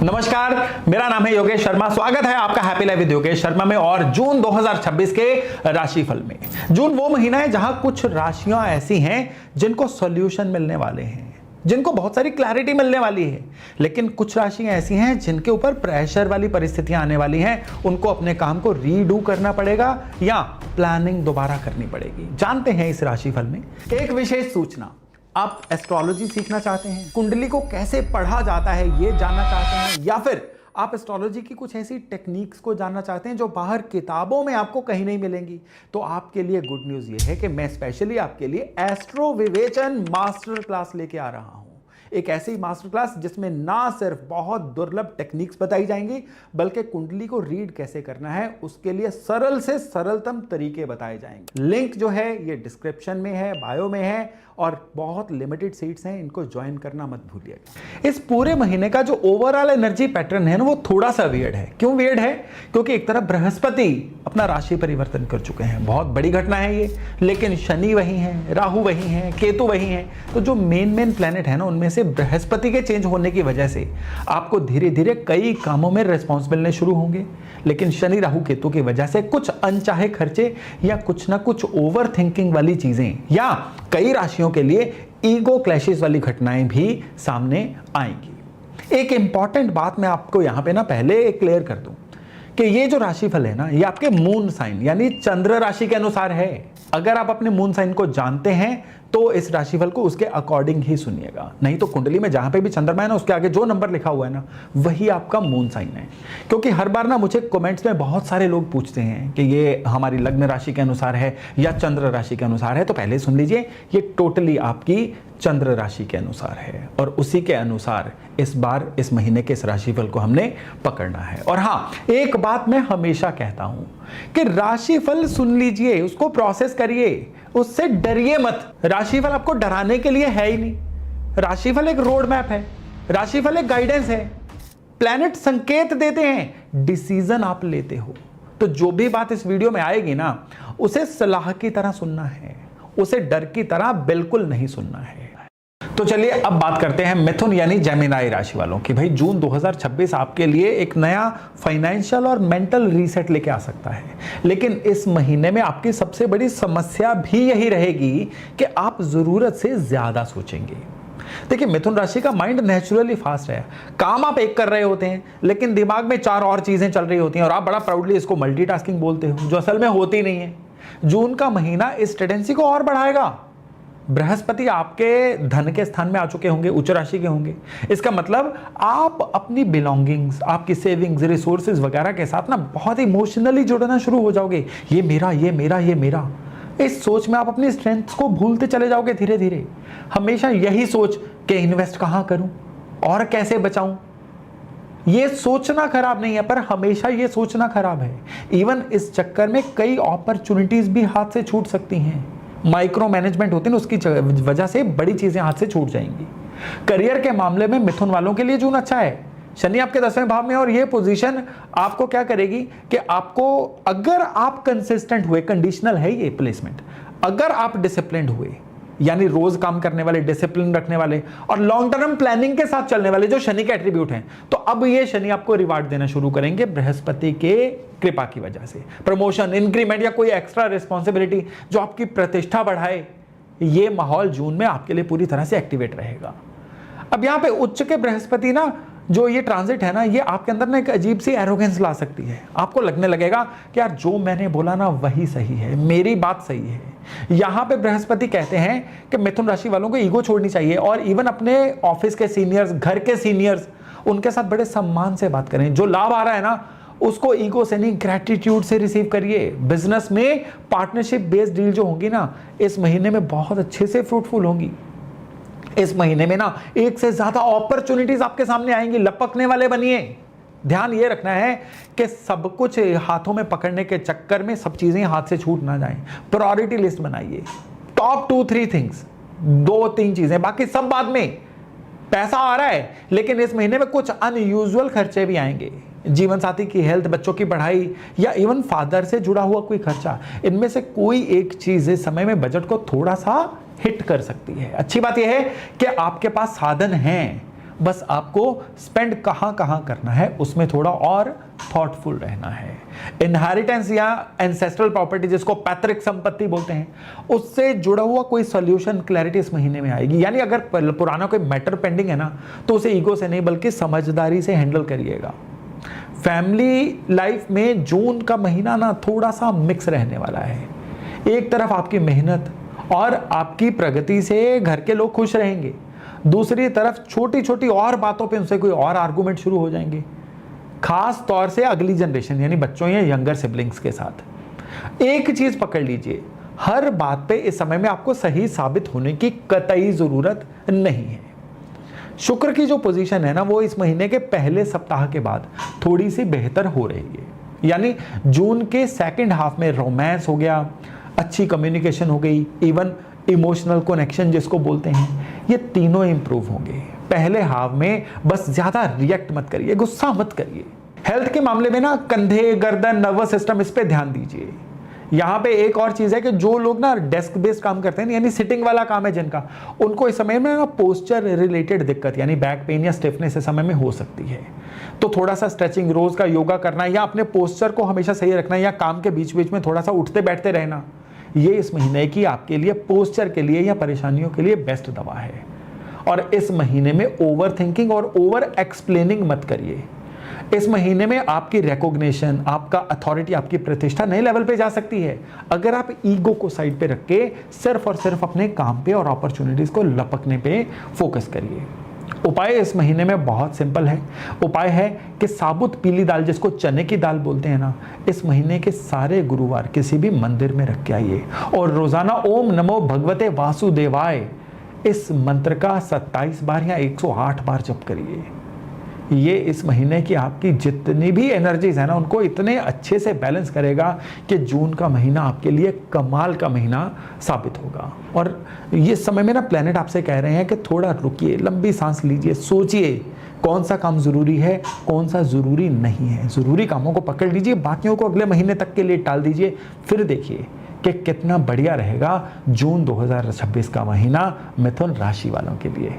नमस्कार, मेरा नाम है योगेश शर्मा। स्वागत है आपका happy life with Yogesh Sharma में और जून 2026 के राशिफल में। जून वो महीना है जहां कुछ राशियां ऐसी हैं जिनको सॉल्यूशन मिलने वाले हैं, जिनको बहुत सारी क्लैरिटी मिलने वाली है, लेकिन कुछ राशियां ऐसी हैं जिनके ऊपर प्रेशर वाली परिस्थितियां आने वाली हैं। उनको अपने काम को रीडू करना पड़ेगा या प्लानिंग दोबारा करनी पड़ेगी। जानते हैं इस राशिफल में एक विशेष सूचना। आप एस्ट्रोलॉजी सीखना चाहते हैं, कुंडली को कैसे पढ़ा जाता है ये जानना चाहते हैं, या फिर आप एस्ट्रोलॉजी की कुछ ऐसी टेक्निक्स को जानना चाहते हैं जो बाहर किताबों में आपको कहीं नहीं मिलेंगी, तो आपके लिए गुड न्यूज़ ये है कि मैं स्पेशली आपके लिए एस्ट्रो विवेचन मास्टर क्लास लेके आ रहा हूं। एक ऐसी मास्टर क्लास जिसमें ना सिर्फ बहुत दुर्लभ टेक्निक्स बताई जाएंगी, बल्कि कुंडली को रीड कैसे करना है उसके लिए सरल से सरलतम तरीके बताए जाएंगे। लिंक जो है ये डिस्क्रिप्शन में है, बायो में है, और बहुत लिमिटेड सीट्स हैं, इनको ज्वाइन करना मत भूलिएगा। इस पूरे महीने का जो ओवरऑल एनर्जी पैटर्न है ना, वो थोड़ा सा वियर्ड है। क्यों वियर्ड है? क्योंकि एक तरफ बृहस्पति अपना राशि परिवर्तन कर चुके हैं, बहुत बड़ी घटना है ये, लेकिन शनि वही है, राहु वही है, केतु वही है। तो जो मेन प्लैनेट है ना, उनमें से बृहस्पति के चेंज होने की वजह से आपको धीरे धीरे कई कामों में रिस्पॉन्स मिलने शुरू होंगे, लेकिन शनि राहु केतु की वजह से कुछ अनचाहे खर्चे या कुछ ना कुछ ओवर थिंकिंग वाली चीजें या कई राशियों के लिए ईगो क्लैशेस वाली घटनाएं भी सामने आएंगी। एक इंपॉर्टेंट बात मैं आपको यहां पे ना पहले क्लियर कर दूं कि ये जो राशिफल है ना, ये आपके मून साइन यानी चंद्र राशि के अनुसार है। अगर आप अपने मून साइन को जानते हैं तो इस राशिफल को उसके अकॉर्डिंग ही सुनिएगा, नहीं तो कुंडली में जहां पे भी चंद्रमा है ना, उसके आगे जो नंबर लिखा हुआ है ना, वही आपका मून साइन है। क्योंकि हर बार ना मुझे कमेंट्स में बहुत सारे लोग पूछते हैं कि ये हमारी लग्न राशि के अनुसार है या चंद्र राशि के अनुसार है। तो पहले सुन लीजिए, ये टोटली आपकी चंद्र राशि के अनुसार है और उसी के अनुसार इस बार इस महीने के इस राशिफल को हमने पकड़ना है। और हाँ, एक बात मैं हमेशा कहता हूं कि राशिफल सुन लीजिए, उसको प्रोसेस करिए, उससे डरिए मत। राशिफल आपको डराने के लिए है ही नहीं। राशिफल एक रोड मैप है, राशिफल एक गाइडेंस है। प्लैनेट संकेत देते हैं, डिसीजन आप लेते हो। तो जो भी बात इस वीडियो में आएगी ना, उसे सलाह की तरह सुनना है, उसे डर की तरह बिल्कुल नहीं सुनना है। तो चलिए अब बात करते हैं मिथुन यानी जेमिनी राशि वालों की। भाई जून 2026 आपके लिए एक नया फाइनेंशियल और मेंटल रीसेट लेके आ सकता है, लेकिन इस महीने में आपकी सबसे बड़ी समस्या भी यही रहेगी कि आप जरूरत से ज्यादा सोचेंगे। देखिए, मिथुन राशि का माइंड नेचुरली फास्ट है। काम आप एक कर रहे होते हैं, लेकिन दिमाग में चार और चीजें चल रही होती हैं और आप बड़ा प्राउडली इसको मल्टीटास्किंग बोलते हो, जो असल में होती नहीं है। जून का महीना इस टेंडेंसी को और बढ़ाएगा। बृहस्पति आपके धन के स्थान में आ चुके होंगे, उच्च राशि के होंगे। इसका मतलब आप अपनी बिलोंगिंग्स, आपकी सेविंग्स, रिसोर्सेज वगैरह के साथ ना बहुत इमोशनली जुड़ना शुरू हो जाओगे। ये मेरा, ये मेरा, ये मेरा। इस सोच में आप अपनी स्ट्रेंथ को भूलते चले जाओगे धीरे धीरे। हमेशा यही सोच कि इन्वेस्ट कहां करूं और कैसे बचाऊं, ये सोचना खराब नहीं है, पर हमेशा ये सोचना खराब है। इवन इस चक्कर में कई अपॉर्चुनिटीज भी हाथ से छूट सकती हैं। माइक्रो मैनेजमेंट होती है ना, उसकी वजह से बड़ी चीजें हाथ से छूट जाएंगी। करियर के मामले में मिथुन वालों के लिए जून अच्छा है। शनि आपके 10वें भाव में, और ये पोजीशन आपको क्या करेगी कि आपको, अगर आप कंसिस्टेंट हुए, कंडीशनल है ये प्लेसमेंट, अगर आप डिसिप्लिन हुए यानी रोज काम करने वाले, डिसिप्लिन रखने वाले और लॉन्ग टर्म प्लानिंग के साथ चलने वाले, जो शनि के एट्रीब्यूट हैं, तो अब ये शनि आपको रिवार्ड देना शुरू करेंगे बृहस्पति के कृपा की वजह से। प्रमोशन, इंक्रीमेंट या कोई एक्स्ट्रा रिस्पॉन्सिबिलिटी जो आपकी प्रतिष्ठा बढ़ाए, ये माहौल जून में आपके लिए पूरी तरह से एक्टिवेट रहेगा। अब यहां पे उच्च के बृहस्पति ना, जो ये ट्रांजिट है ना, ये आपके अंदर ना एक अजीब सी एरोगेंस ला सकती है। आपको लगने लगेगा कि यार जो मैंने बोला ना वही सही है, मेरी बात सही है। यहां पे बृहस्पति कहते हैं कि मिथुन राशि वालों को ईगो छोड़नी चाहिए और इवन अपने ऑफिस के सीनियर्स, घर के सीनियर्स, उनके साथ बड़े सम्मान से बात करें। जो लाभ आ रहा है ना, उसको ईगो से नहीं, ग्रेटिट्यूड से रिसीव करिए। बिजनेस में पार्टनरशिप बेस्ड डील जो होंगी ना, इस महीने में बहुत अच्छे से फ्रूटफुल होंगी। इस महीने में ना एक से ज्यादा अपॉर्चुनिटीज आपके सामने आएंगी, लपकने वाले बनिए। ध्यान ये रखना है कि सब कुछ हाथों में पकड़ने के चक्कर में सब चीजें हाथ से छूट ना जाएं। प्रायोरिटी लिस्ट बनाइए, टॉप 2-3 थिंग्स, 2-3 चीजें, बाकी सब बाद में। पैसा आ रहा है, लेकिन इस महीने में कुछ अनयूजुअल खर्चे भी आएंगे। जीवन साथी की हेल्थ, बच्चों की पढ़ाई या इवन फादर से जुड़ा हुआ कोई खर्चा, इनमें से कोई एक चीज इस समय में बजट को थोड़ा सा हिट कर सकती है। अच्छी बात यह है कि आपके पास साधन हैं, बस आपको स्पेंड कहां कहां करना है उसमें थोड़ा और थॉटफुल रहना है। इनहेरिटेंस या एंसेस्ट्रल प्रॉपर्टी, जिसको पैतृक संपत्ति बोलते हैं, उससे जुड़ा हुआ कोई सॉल्यूशन क्लैरिटी इस महीने में आएगी। यानी अगर पुराना कोई मैटर पेंडिंग है ना, तो उसे ईगो से नहीं बल्कि समझदारी से हैंडल करिएगा। फैमिली लाइफ में जून का महीना ना थोड़ा सा मिक्स रहने वाला है। एक तरफ आपकी मेहनत और आपकी प्रगति से घर के लोग खुश रहेंगे, दूसरी तरफ छोटी छोटी और बातों पे उनसे कोई और आर्गुमेंट शुरू हो जाएंगे, खास तौर से अगली जनरेशन यानी बच्चों या यंगर सिबलिंग्स के साथ। एक चीज पकड़ लीजिए, हर बात पे इस समय में आपको सही साबित होने की कतई जरूरत नहीं है। शुक्र की जो पोजीशन है ना, वो इस महीने के पहले सप्ताह के बाद थोड़ी सी बेहतर हो रही है। यानी जून के सेकंड हाफ में रोमांस हो गया, अच्छी कम्युनिकेशन हो गई, इवन इमोशनल कनेक्शन जिसको बोलते हैं, ये तीनों इंप्रूव होंगे। पहले हाफ में बस ज्यादा रिएक्ट मत करिए, गुस्सा मत करिए। हेल्थ के मामले में ना कंधे, गर्दन, नर्वस सिस्टम, इस पे ध्यान दीजिए। यहाँ पे एक और चीज है कि जो लोग ना डेस्क बेस्ड काम करते हैं, यानी सिटिंग वाला काम है जिनका, उनको इस समय में ना पोस्चर रिलेटेड दिक्कत यानी बैक पेन या स्टिफनेस इस समय में हो सकती है। तो थोड़ा सा स्ट्रेचिंग, रोज का योगा करना या अपने पोस्चर को हमेशा सही रखना या काम के बीच बीच में थोड़ा सा उठते बैठते रहना, ये इस महीने की आपके लिए पोस्चर के लिए या परेशानियों के लिए बेस्ट दवा है। और इस महीने में ओवर थिंकिंग और ओवर एक्सप्लेनिंग मत करिए। इस महीने में आपकी रिकॉग्निशन, आपका अथॉरिटी, आपकी प्रतिष्ठा नए लेवल पे जा सकती है अगर आप ईगो को साइड पे रख के सिर्फ और सिर्फ अपने काम पे और अपॉर्चुनिटीज को लपकने पे फोकस करिए। उपाय इस महीने में बहुत सिंपल है। उपाय है कि साबुत पीली दाल, जिसको चने की दाल बोलते हैं ना, इस महीने के सारे गुरुवार किसी भी मंदिर में रख के आइए और रोजाना ओम नमो भगवते वासुदेवाय इस मंत्र का 27 बार या 108 बार जप करिए। ये इस महीने की आपकी जितनी भी एनर्जीज है ना, उनको इतने अच्छे से बैलेंस करेगा कि जून का महीना आपके लिए कमाल का महीना साबित होगा। और ये समय में ना प्लेनेट आपसे कह रहे हैं कि थोड़ा रुकिए, लंबी सांस लीजिए, सोचिए कौन सा काम जरूरी है, कौन सा जरूरी नहीं है। जरूरी कामों को पकड़ लीजिए, बाकियों को अगले महीने तक के लिए टाल दीजिए। फिर देखिए कि कितना बढ़िया रहेगा जून 2026 का महीना मिथुन राशि वालों के लिए।